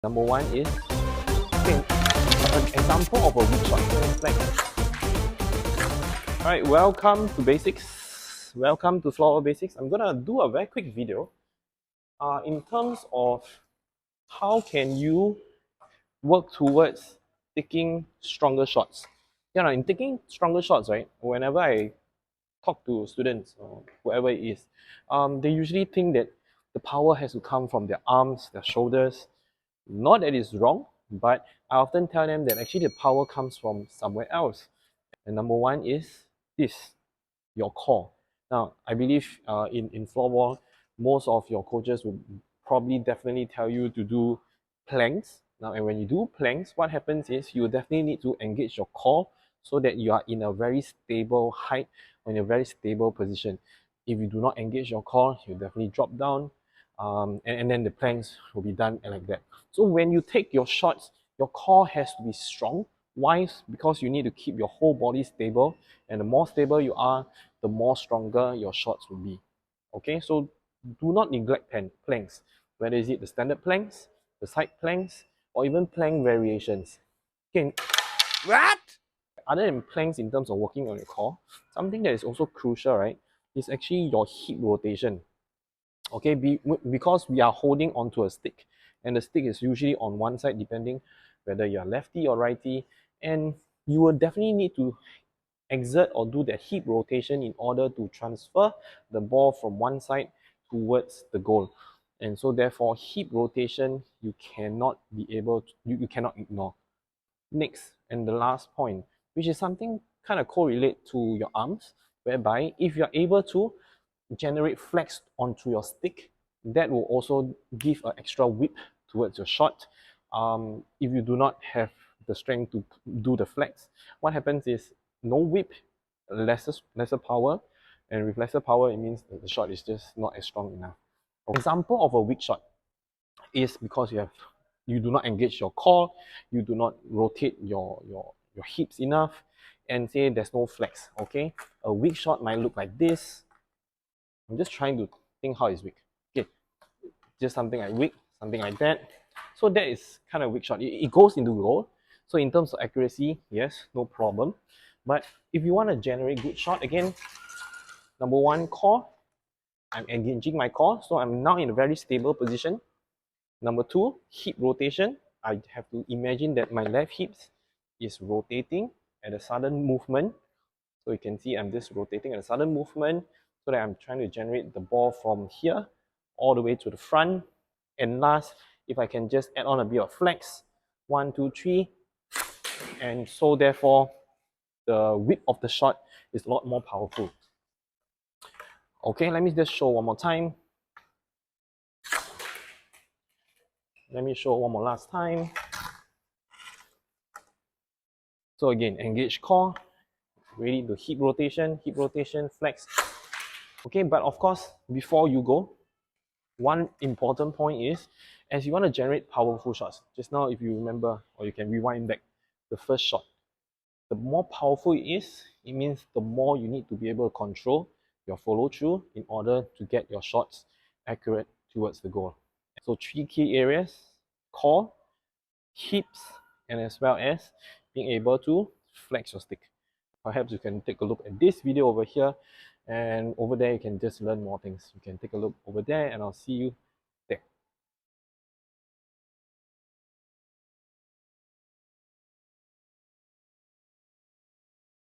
Number one is, okay, an example of a weak shot. Alright, welcome to basics. Welcome to Floorballbasics. I'm gonna do a very quick video in terms of how can you work towards taking stronger shots. In taking stronger shots, right? Whenever I talk to students or whoever it is, they usually think that the power has to come from their arms, their shoulders. Not that it's wrong, but I often tell them that actually the power comes from somewhere else. And number one is this, your core. Now, I believe in floorball, most of your coaches will probably definitely tell you to do planks. Now, and when you do planks, what happens is you definitely need to engage your core so that you are in a very stable height or in a very stable position. If you do not engage your core, you definitely drop down, and then the planks will be done like that. So when you take your shots, your core has to be strong. Why? Because you need to keep your whole body stable, and the more stable you are, the more stronger your shots will be. Okay, so do not neglect planks, whether is it the standard planks, the side planks, or even plank variations. Okay, What? other than planks in terms of working on your core, something that is also crucial, right, is actually your hip rotation. Okay, because we are holding onto a stick, and the stick is usually on one side depending whether you're lefty or righty, and you will definitely need to exert or do that hip rotation in order to transfer the ball from one side towards the goal. And so therefore hip rotation you cannot be able to, you cannot ignore. Next, and the last point, which is something kind of correlate to your arms, whereby if you're able to generate flex onto your stick, that will also give an extra whip towards your shot. If you do not have the strength to do the flex, what happens is no whip, lesser power, and with lesser power, it means that the shot is just not as strong enough. An example of a weak shot is because you do not engage your core, you do not rotate your hips enough, and say there's no flex. Okay, a weak shot might look like this. I'm just trying to think how it's weak. Okay, just something like weak, something like that. So that is kind of weak shot. It goes into goal. So in terms of accuracy, yes, no problem. But if you want to generate good shot, again, number one, core. I'm engaging my core, so I'm now in a very stable position. Number two, hip rotation. I have to imagine that my left hip is rotating at a sudden movement. So you can see I'm just rotating at a sudden movement so that I'm trying to generate the ball from here all the way to the front. And last, if I can just add on a bit of flex, 1, 2, 3, and so therefore the whip of the shot is a lot more powerful. Okay, let me just show one more time. Let me show one more last time. So again, engage core, ready to hip rotation, flex. Okay, but of course, before you go, one important point is, as you want to generate powerful shots, just now if you remember, or you can rewind back the first shot, the more powerful it is, it means the more you need to be able to control your follow through in order to get your shots accurate towards the goal. So 3 key areas: core, hips, and as well as being able to flex your stick. Perhaps you can take a look at this video over here, and over there you can just learn more things. You can take a look over there, and I'll see you